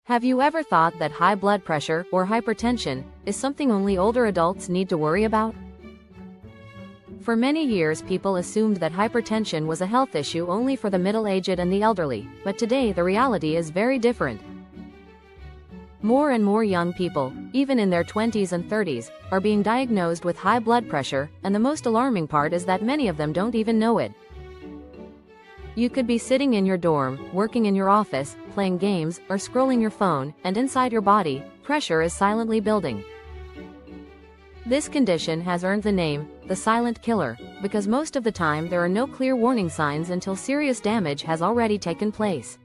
Have you ever thought that high blood pressure, or hypertension, is something only older adults need to worry about? For many years people assumed that hypertension was a health issue only for the middle-aged and the elderly, but today the reality is very different. More and more young people, even in their 20s and 30s, are being diagnosed with high blood pressure, and the most alarming part is that many of them don't even know it. You could be sitting in your dorm, working in your office, playing games, or scrolling your phone, and inside your body, pressure is silently building. This condition has earned the name, the silent killer, because most of the time there are no clear warning signs until serious damage has already taken place.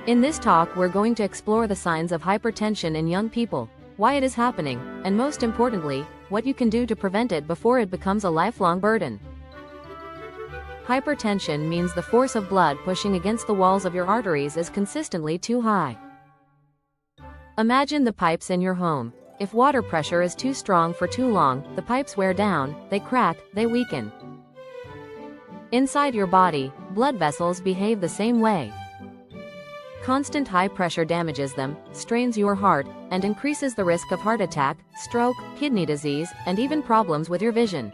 In this talk we're going to explore the signs of hypertension in young people, why it is happening, and most importantly, what you can do to prevent it before it becomes a lifelong burden. Hypertension means the force of blood pushing against the walls of your arteries is consistently too high. Imagine the pipes in your home. If water pressure is too strong for too long, the pipes wear down, they crack, they weaken. Inside your body, blood vessels behave the same way. Constant high pressure damages them, strains your heart, and increases the risk of heart attack, stroke, kidney disease, and even problems with your vision.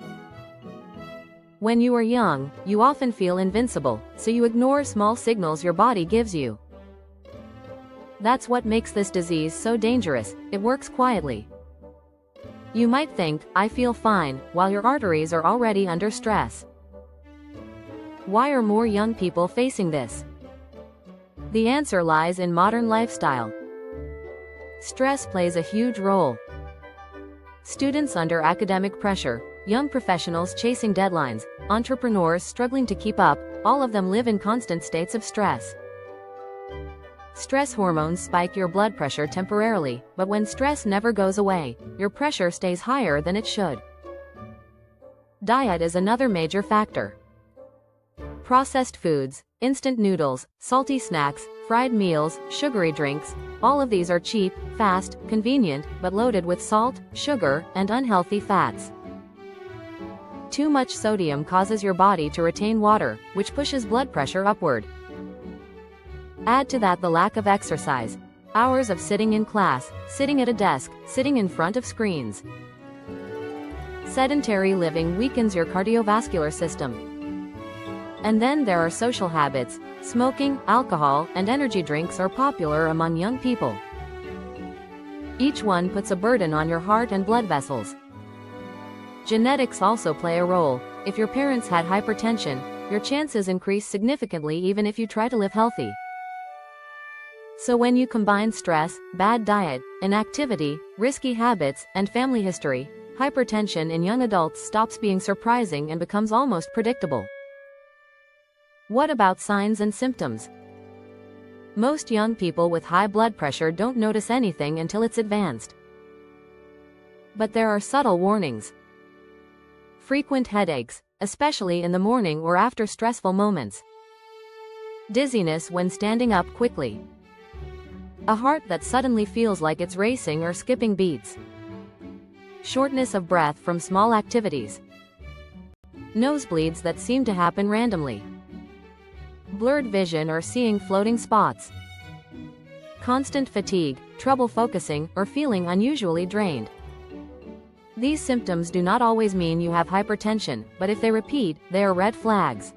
When you are young, you often feel invincible, so you ignore small signals your body gives you. That's what makes this disease so dangerous, it works quietly. You might think, I feel fine, while your arteries are already under stress. Why are more young people facing this? The answer lies in modern lifestyle. Stress plays a huge role. Students under academic pressure, young professionals chasing deadlines, entrepreneurs struggling to keep up, all of them live in constant states of stress. Stress hormones spike your blood pressure temporarily, but when stress never goes away, your pressure stays higher than it should. Diet is another major factor. Processed foods, instant noodles, salty snacks, fried meals, sugary drinks, all of these are cheap, fast, convenient, but loaded with salt, sugar, and unhealthy fats. Too much sodium causes your body to retain water, which pushes blood pressure upward. Add to that the lack of exercise. Hours of sitting in class, sitting at a desk, sitting in front of screens. Sedentary living weakens your cardiovascular system. And then there are social habits. Smoking, alcohol, and energy drinks are popular among young people. Each one puts a burden on your heart and blood vessels. Genetics also play a role. If your parents had hypertension, your chances increase significantly even if you try to live healthy. So when you combine stress, bad diet, inactivity, risky habits, and family history, hypertension in young adults stops being surprising and becomes almost predictable. What about signs and symptoms? Most young people with high blood pressure don't notice anything until it's advanced. But there are subtle warnings. Frequent headaches, especially in the morning or after stressful moments. Dizziness when standing up quickly. A heart that suddenly feels like it's racing or skipping beats. Shortness of breath from small activities. Nosebleeds that seem to happen randomly. Blurred vision or seeing floating spots. Constant fatigue, trouble focusing, or feeling unusually drained. These symptoms do not always mean you have hypertension, but if they repeat, they are red flags.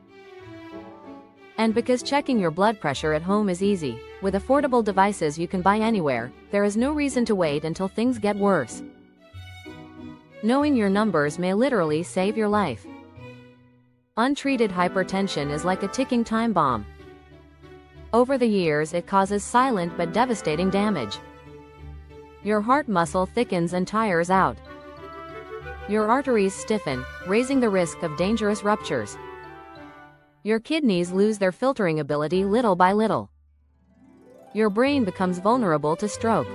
And because checking your blood pressure at home is easy, with affordable devices you can buy anywhere, there is no reason to wait until things get worse. Knowing your numbers may literally save your life. Untreated hypertension is like a ticking time bomb. Over the years it causes silent but devastating damage. Your heart muscle thickens and tires out. Your arteries stiffen, raising the risk of dangerous ruptures. Your kidneys lose their filtering ability little by little. Your brain becomes vulnerable to stroke.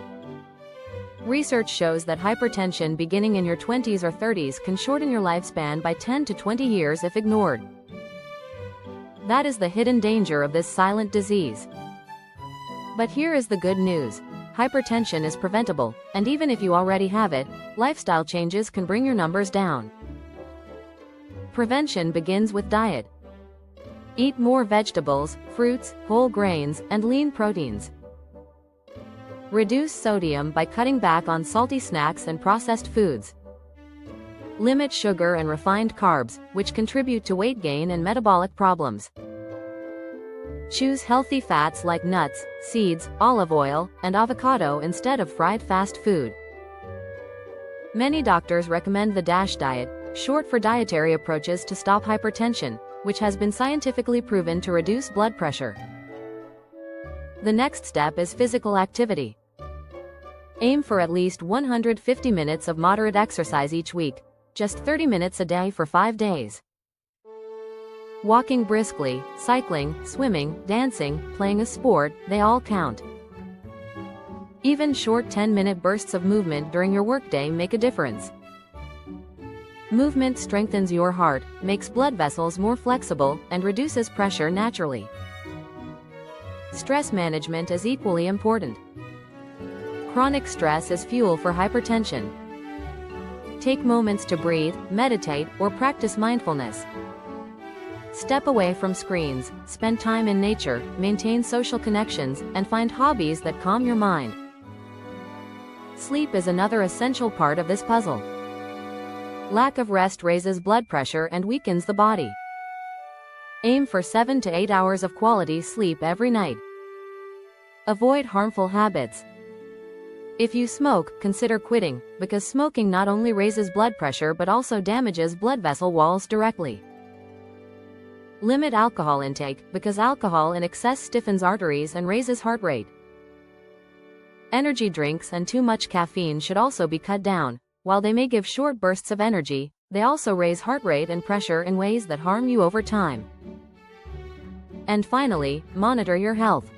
Research shows that hypertension beginning in your 20s or 30s can shorten your lifespan by 10 to 20 years if ignored. That is the hidden danger of this silent disease. But here is the good news. Hypertension is preventable, and even if you already have it, lifestyle changes can bring your numbers down. Prevention begins with diet. Eat more vegetables, fruits, whole grains, and lean proteins. Reduce sodium by cutting back on salty snacks and processed foods. Limit sugar and refined carbs, which contribute to weight gain and metabolic problems. Choose healthy fats like nuts, seeds, olive oil, and avocado instead of fried fast food. Many doctors recommend the DASH diet, short for dietary approaches to stop hypertension, which has been scientifically proven to reduce blood pressure. The next step is physical activity. Aim for at least 150 minutes of moderate exercise each week, just 30 minutes a day for 5 days. Walking briskly, cycling, swimming, dancing, playing a sport, they all count. Even short 10-minute bursts of movement during your workday make a difference. Movement strengthens your heart, makes blood vessels more flexible, and reduces pressure naturally. Stress management is equally important. Chronic stress is fuel for hypertension. Take moments to breathe, meditate, or practice mindfulness. Step away from screens, spend time in nature, maintain social connections, and find hobbies that calm your mind. Sleep is another essential part of this puzzle. Lack of rest raises blood pressure and weakens the body. Aim for 7 to 8 hours of quality sleep every night. Avoid harmful habits. If you smoke, consider quitting, because smoking not only raises blood pressure but also damages blood vessel walls directly. Limit alcohol intake, because alcohol in excess stiffens arteries and raises heart rate. Energy drinks and too much caffeine should also be cut down. While they may give short bursts of energy, they also raise heart rate and pressure in ways that harm you over time. And finally, monitor your health.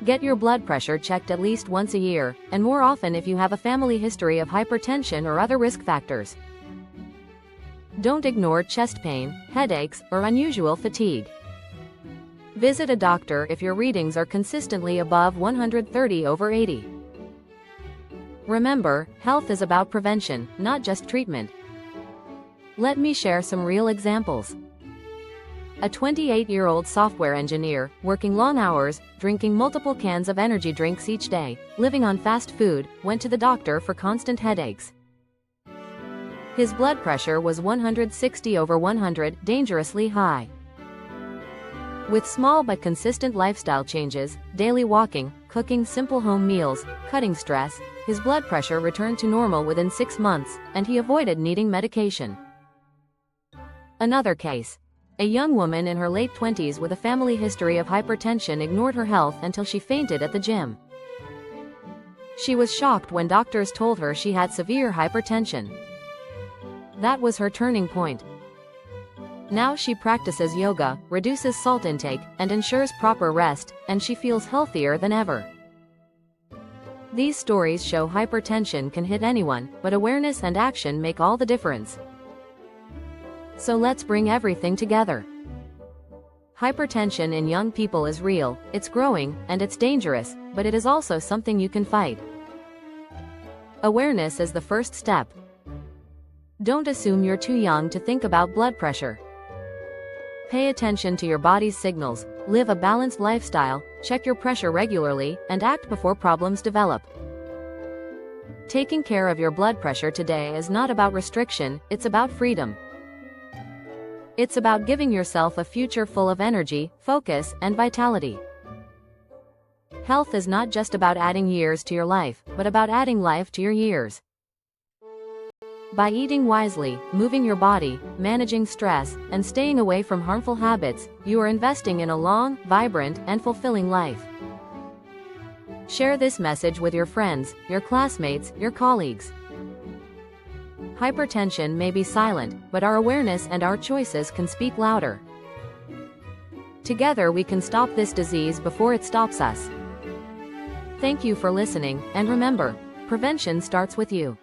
Get your blood pressure checked at least once a year, and more often if you have a family history of hypertension or other risk factors. Don't ignore chest pain, headaches, or unusual fatigue. Visit a doctor if your readings are consistently above 130/80. Remember, health is about prevention, not just treatment. Let me share some real examples. A 28-year-old software engineer, working long hours, drinking multiple cans of energy drinks each day, living on fast food, went to the doctor for constant headaches. His blood pressure was 160/100, dangerously high. With small but consistent lifestyle changes, daily walking, cooking simple home meals, cutting stress, his blood pressure returned to normal within 6 months, and he avoided needing medication. Another case. A young woman in her late 20s with a family history of hypertension ignored her health until she fainted at the gym. She was shocked when doctors told her she had severe hypertension. That was her turning point. Now she practices yoga, reduces salt intake, and ensures proper rest, and she feels healthier than ever. These stories show hypertension can hit anyone, but awareness and action make all the difference. So let's bring everything together. Hypertension in young people is real, it's growing, and it's dangerous, but it is also something you can fight. Awareness is the first step. Don't assume you're too young to think about blood pressure. Pay attention to your body's signals, live a balanced lifestyle, check your pressure regularly, and act before problems develop. Taking care of your blood pressure today is not about restriction, it's about freedom. It's about giving yourself a future full of energy, focus, and vitality. Health is not just about adding years to your life, but about adding life to your years. By eating wisely, moving your body, managing stress, and staying away from harmful habits, you are investing in a long, vibrant, and fulfilling life. Share this message with your friends, your classmates, your colleagues. Hypertension may be silent, but our awareness and our choices can speak louder. Together we can stop this disease before it stops us. Thank you for listening, and remember, prevention starts with you.